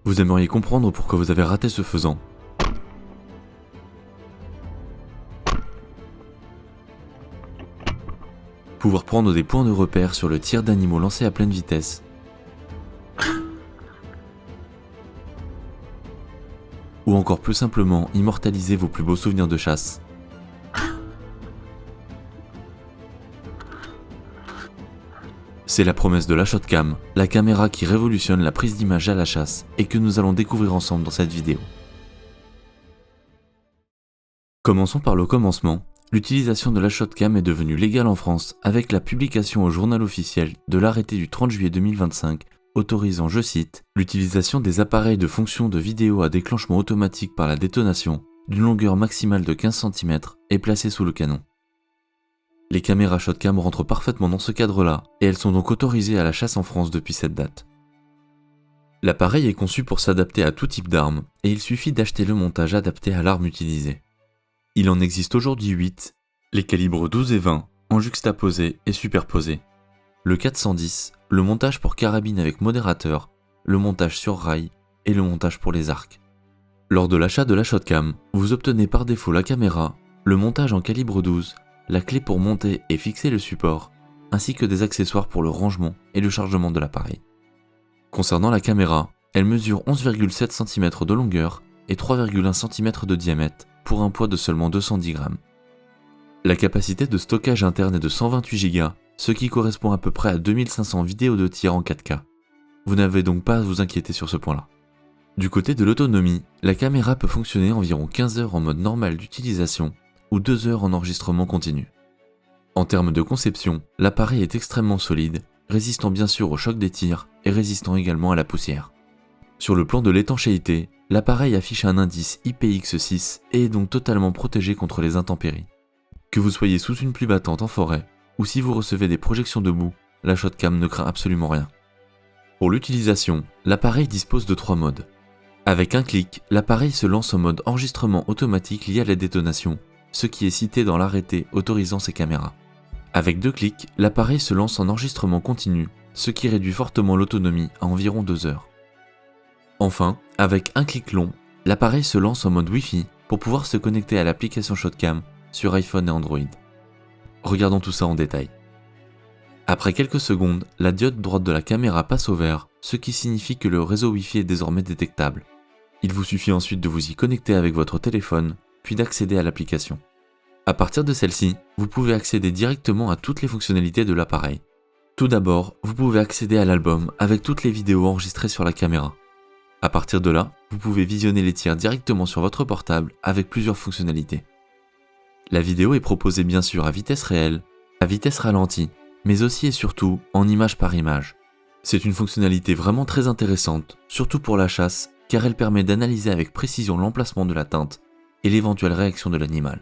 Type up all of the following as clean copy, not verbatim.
Vous aimeriez comprendre pourquoi vous avez raté ce faisant. Pouvoir prendre des points de repère sur le tir d'animaux lancés à pleine vitesse. Ou encore plus simplement, immortaliser vos plus beaux souvenirs de chasse. C'est la promesse de la Shotcam, la caméra qui révolutionne la prise d'image à la chasse et que nous allons découvrir ensemble dans cette vidéo. Commençons par le commencement. L'utilisation de la Shotcam est devenue légale en France avec la publication au journal officiel de l'arrêté du 30 juillet 2025 autorisant, je cite, l'utilisation des appareils de fonction de vidéo à déclenchement automatique par la détonation d'une longueur maximale de 15 cm et placée sous le canon. Les caméras Shotcam rentrent parfaitement dans ce cadre-là et elles sont donc autorisées à la chasse en France depuis cette date. L'appareil est conçu pour s'adapter à tout type d'arme et il suffit d'acheter le montage adapté à l'arme utilisée. Il en existe aujourd'hui 8, les calibres 12 et 20, en juxtaposé et superposé. Le 410, le montage pour carabine avec modérateur, le montage sur rail et le montage pour les arcs. Lors de l'achat de la Shotcam, vous obtenez par défaut la caméra, le montage en calibre 12, la clé pour monter et fixer le support, ainsi que des accessoires pour le rangement et le chargement de l'appareil. Concernant la caméra, elle mesure 11,7 cm de longueur et 3,1 cm de diamètre pour un poids de seulement 210 grammes. La capacité de stockage interne est de 128 Go, ce qui correspond à peu près à 2500 vidéos de tir en 4K. Vous n'avez donc pas à vous inquiéter sur ce point-là. Du côté de l'autonomie, la caméra peut fonctionner environ 15 heures en mode normal d'utilisation ou 2 heures en enregistrement continu. En termes de conception, l'appareil est extrêmement solide, résistant bien sûr au choc des tirs et résistant également à la poussière. Sur le plan de l'étanchéité, l'appareil affiche un indice IPX6 et est donc totalement protégé contre les intempéries. Que vous soyez sous une pluie battante en forêt, ou si vous recevez des projections de boue, la Shotcam ne craint absolument rien. Pour l'utilisation, l'appareil dispose de 3 modes. Avec un clic, l'appareil se lance en mode enregistrement automatique lié à la détonation, ce qui est cité dans l'arrêté autorisant ces caméras. Avec 2 clics, l'appareil se lance en enregistrement continu, ce qui réduit fortement l'autonomie à environ 2 heures. Enfin, avec un clic long, l'appareil se lance en mode Wi-Fi pour pouvoir se connecter à l'application Shotcam sur iPhone et Android. Regardons tout ça en détail. Après quelques secondes, la diode droite de la caméra passe au vert, ce qui signifie que le réseau Wi-Fi est désormais détectable. Il vous suffit ensuite de vous y connecter avec votre téléphone, puis d'accéder à l'application. À partir de celle-ci, vous pouvez accéder directement à toutes les fonctionnalités de l'appareil. Tout d'abord, vous pouvez accéder à l'album avec toutes les vidéos enregistrées sur la caméra. À partir de là, vous pouvez visionner les tirs directement sur votre portable avec plusieurs fonctionnalités. La vidéo est proposée bien sûr à vitesse réelle, à vitesse ralentie, mais aussi et surtout en image par image. C'est une fonctionnalité vraiment très intéressante, surtout pour la chasse, car elle permet d'analyser avec précision l'emplacement de la teinte et l'éventuelle réaction de l'animal.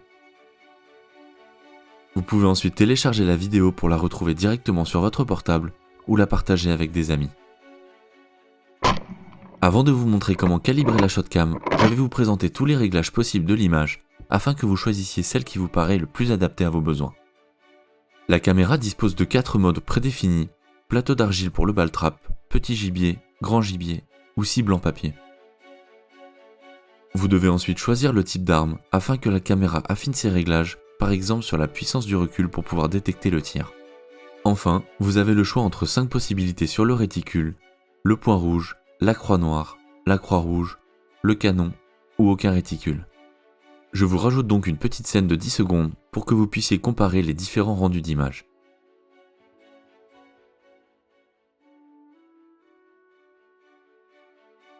Vous pouvez ensuite télécharger la vidéo pour la retrouver directement sur votre portable ou la partager avec des amis. Avant de vous montrer comment calibrer la Shotcam, je vais vous présenter tous les réglages possibles de l'image afin que vous choisissiez celle qui vous paraît le plus adaptée à vos besoins. La caméra dispose de 4 modes prédéfinis, plateau d'argile pour le ball-trap, petit gibier, grand gibier ou cible en papier. Vous devez ensuite choisir le type d'arme afin que la caméra affine ses réglages, par exemple sur la puissance du recul pour pouvoir détecter le tir. Enfin, vous avez le choix entre 5 possibilités sur le réticule, le point rouge, la croix noire, la croix rouge, le canon ou aucun réticule. Je vous rajoute donc une petite scène de 10 secondes pour que vous puissiez comparer les différents rendus d'image.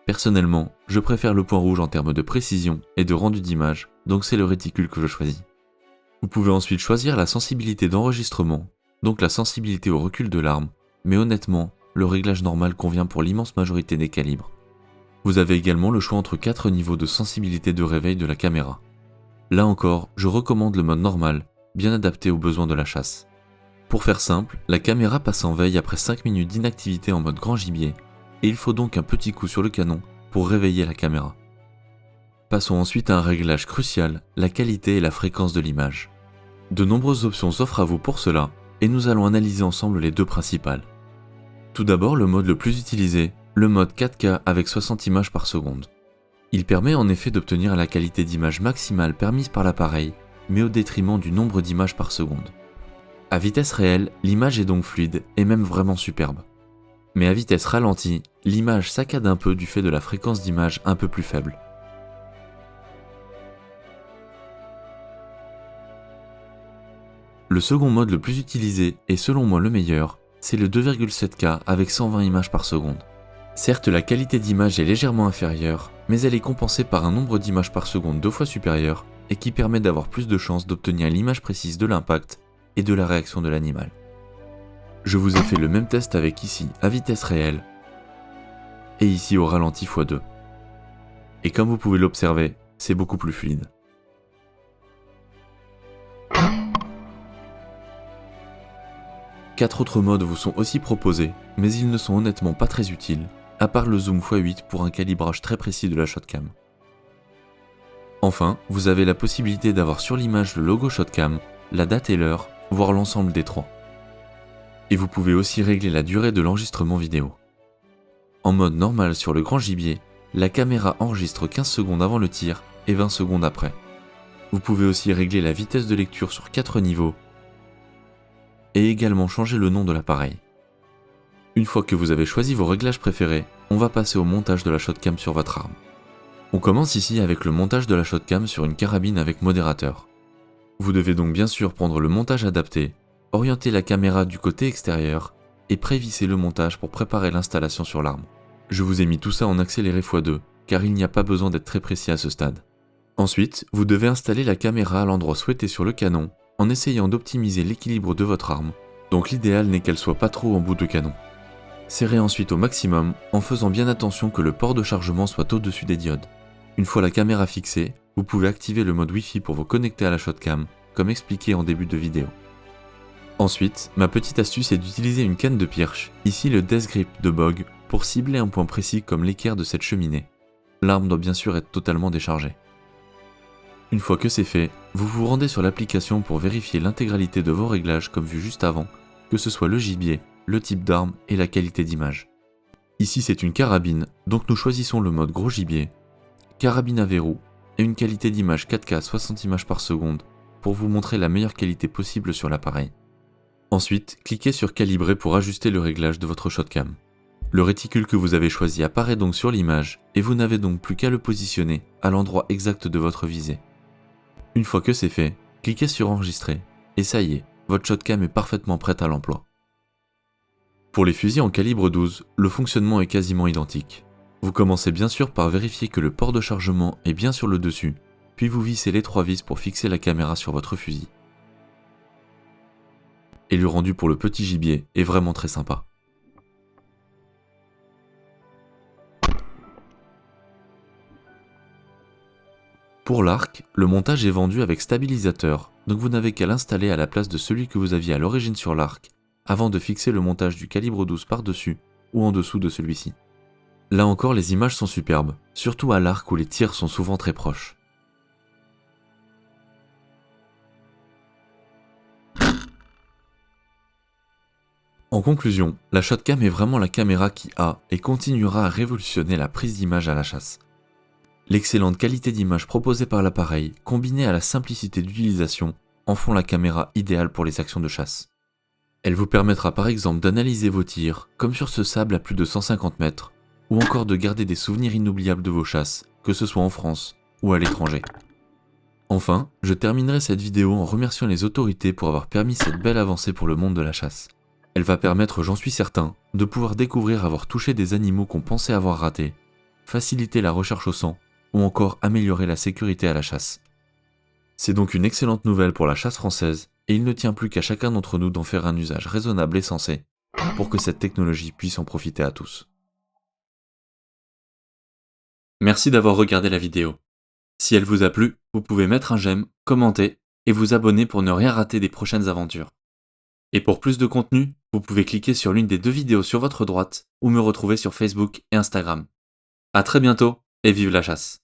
Personnellement, je préfère le point rouge en termes de précision et de rendu d'image, donc c'est le réticule que je choisis. Vous pouvez ensuite choisir la sensibilité d'enregistrement, donc la sensibilité au recul de l'arme, mais honnêtement, le réglage normal convient pour l'immense majorité des calibres. Vous avez également le choix entre 4 niveaux de sensibilité de réveil de la caméra. Là encore, je recommande le mode normal, bien adapté aux besoins de la chasse. Pour faire simple, la caméra passe en veille après 5 minutes d'inactivité en mode grand gibier, et il faut donc un petit coup sur le canon pour réveiller la caméra. Passons ensuite à un réglage crucial, la qualité et la fréquence de l'image. De nombreuses options s'offrent à vous pour cela, et nous allons analyser ensemble les 2 principales. Tout d'abord, le mode le plus utilisé, le mode 4K avec 60 images par seconde. Il permet en effet d'obtenir la qualité d'image maximale permise par l'appareil, mais au détriment du nombre d'images par seconde. À vitesse réelle, l'image est donc fluide et même vraiment superbe. Mais à vitesse ralentie, l'image saccade un peu du fait de la fréquence d'image un peu plus faible. Le second mode le plus utilisé, et selon moi le meilleur, c'est le 2,7K avec 120 images par seconde. Certes, la qualité d'image est légèrement inférieure, mais elle est compensée par un nombre d'images par seconde 2 fois supérieur et qui permet d'avoir plus de chances d'obtenir l'image précise de l'impact et de la réaction de l'animal. Je vous ai fait le même test avec ici à vitesse réelle et ici au ralenti x2. Et comme vous pouvez l'observer, c'est beaucoup plus fluide. Quatre autres modes vous sont aussi proposés, mais ils ne sont honnêtement pas très utiles, à part le zoom x8 pour un calibrage très précis de la shotcam. Enfin, vous avez la possibilité d'avoir sur l'image le logo shotcam, la date et l'heure, voire l'ensemble des trois. Et vous pouvez aussi régler la durée de l'enregistrement vidéo. En mode normal sur le grand gibier, la caméra enregistre 15 secondes avant le tir et 20 secondes après. Vous pouvez aussi régler la vitesse de lecture sur 4 niveaux et également changer le nom de l'appareil. Une fois que vous avez choisi vos réglages préférés, on va passer au montage de la shotcam sur votre arme. On commence ici avec le montage de la shotcam sur une carabine avec modérateur. Vous devez donc bien sûr prendre le montage adapté, orienter la caméra du côté extérieur et prévisser le montage pour préparer l'installation sur l'arme. Je vous ai mis tout ça en accéléré x2 car il n'y a pas besoin d'être très précis à ce stade. Ensuite, vous devez installer la caméra à l'endroit souhaité sur le canon en essayant d'optimiser l'équilibre de votre arme, donc l'idéal n'est qu'elle soit pas trop en bout de canon. Serrez ensuite au maximum en faisant bien attention que le port de chargement soit au-dessus des diodes. Une fois la caméra fixée, vous pouvez activer le mode Wi-Fi pour vous connecter à la shotcam, comme expliqué en début de vidéo. Ensuite, ma petite astuce est d'utiliser une canne de Pirch, ici le Death Grip de Bog, pour cibler un point précis comme l'équerre de cette cheminée. L'arme doit bien sûr être totalement déchargée. Une fois que c'est fait, vous vous rendez sur l'application pour vérifier l'intégralité de vos réglages comme vu juste avant, que ce soit le gibier, le type d'arme et la qualité d'image. Ici c'est une carabine, donc nous choisissons le mode gros gibier, carabine à verrou et une qualité d'image 4K 60 images par seconde pour vous montrer la meilleure qualité possible sur l'appareil. Ensuite, cliquez sur calibrer pour ajuster le réglage de votre shotcam. Le réticule que vous avez choisi apparaît donc sur l'image et vous n'avez donc plus qu'à le positionner à l'endroit exact de votre visée. Une fois que c'est fait, cliquez sur enregistrer et ça y est, votre shotcam est parfaitement prête à l'emploi. Pour les fusils en calibre 12, le fonctionnement est quasiment identique. Vous commencez bien sûr par vérifier que le port de chargement est bien sur le dessus, puis vous vissez les 3 vis pour fixer la caméra sur votre fusil. Et le rendu pour le petit gibier est vraiment très sympa. Pour l'arc, le montage est vendu avec stabilisateur, donc vous n'avez qu'à l'installer à la place de celui que vous aviez à l'origine sur l'arc, avant de fixer le montage du calibre 12 par-dessus ou en dessous de celui-ci. Là encore les images sont superbes, surtout à l'arc où les tirs sont souvent très proches. En conclusion, la shotcam est vraiment la caméra qui a et continuera à révolutionner la prise d'image à la chasse. L'excellente qualité d'image proposée par l'appareil, combinée à la simplicité d'utilisation, en font la caméra idéale pour les actions de chasse. Elle vous permettra par exemple d'analyser vos tirs, comme sur ce sable à plus de 150 mètres, ou encore de garder des souvenirs inoubliables de vos chasses, que ce soit en France ou à l'étranger. Enfin, je terminerai cette vidéo en remerciant les autorités pour avoir permis cette belle avancée pour le monde de la chasse. Elle va permettre, j'en suis certain, de pouvoir découvrir avoir touché des animaux qu'on pensait avoir ratés, faciliter la recherche au sang, ou encore améliorer la sécurité à la chasse. C'est donc une excellente nouvelle pour la chasse française, et il ne tient plus qu'à chacun d'entre nous d'en faire un usage raisonnable et sensé, pour que cette technologie puisse en profiter à tous. Merci d'avoir regardé la vidéo. Si elle vous a plu, vous pouvez mettre un j'aime, commenter, et vous abonner pour ne rien rater des prochaines aventures. Et pour plus de contenu, vous pouvez cliquer sur l'une des 2 vidéos sur votre droite, ou me retrouver sur Facebook et Instagram. À très bientôt, et vive la chasse!